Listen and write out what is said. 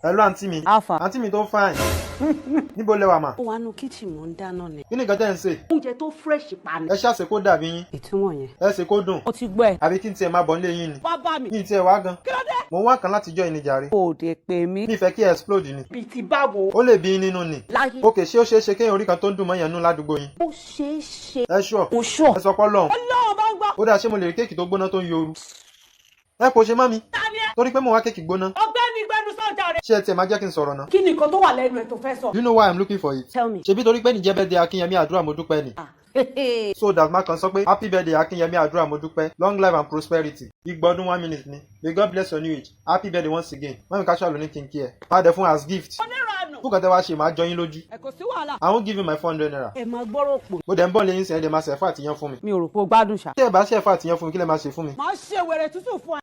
Hello àǹtí mi. Alpha. Àǹtí mi tó fine. Níbo lẹ wà mà? Ó wà nù kitchen mo ń dáná ni. Kí ni nǹkan tẹ́ ń sè? Oúnjẹ tó fresh pa ni. Ẹ ṣàṣe kó dàbí yín. Ìtumọ̀ yẹn. Ẹ ṣe kó dùn. Ó ti gbọ́ ẹ. Àbí kí n tiẹ̀ máa bọ̀ nílé yín ni. Wá bá mi. Kí n tiẹ̀ wá gan. Kí ló dé? Mo ń wá kan látijọ́ ìnìjàre. Kò dé pè mí. Mi fẹ́ kí ẹ explode ni. Bí ti báwo. Ó lè bí yín nínú ni. Láyé. Ok, ṣé ó ṣeé ṣe kéèyàn orí kan tó ń dùn mọ́ yẹn nú ládùúgbò yín? Ó ṣeé ṣe. Ẹ ṣọ́. Mo ṣọ́. Ẹ sọ pé Ọlọ́run. Ọlọ́run bá ń gbọ́. Ó dáa, ṣé mo lè rí kéèkì tó gbóná tó ń yoru? Ẹ kò ṣe mọ́ mi. Tani ẹ? Torí pé mo wá kéèkì gbóná. Ọ̀gbẹ́ni gbẹnu sọ́jà rẹ̀. Ṣé ẹ tiẹ̀ máa jẹ́ kí n sọ̀rọ̀ náà? Kí ni nǹkan tó wà lẹ́nu ẹ̀ tó fẹ́ sọ? You know why I'm looking for it? Tell me. Ṣebí torí pé níjẹ́ birthday Akínyẹmí àdúrà mo dúpẹ́ ni. So that má kàn sọ pé happy birthday Akínyẹmí àdúrà mo dúpẹ́, long life and prosperity. Ìgbọ́dún 1 minute ni. May God bless your new age. Happy birthday once again. Wọ́n mi káṣọ́ àlùní kí n kí ẹ. Má dẹ̀ fún as gift. Onírànù. Fún kàtẹ́ wá ṣe máa jọ yín lójú. Ẹ kò sí wàhálà. I won't give you my 400 naira. Ẹ máa gbọ́rọ̀ pò. Mo dẹ̀ ń bọ̀ lẹ́yìn sẹ́yìn dẹ̀ máa ṣẹ̀fà àtìyàn fún mi. Mi ò rò pé o gbádùn ṣá. Tí ẹ bá ṣẹ̀fà àtìyàn fún mi, kí lẹ máa ṣe fún mi? Máa ṣe wèrè tútù fún ẹ.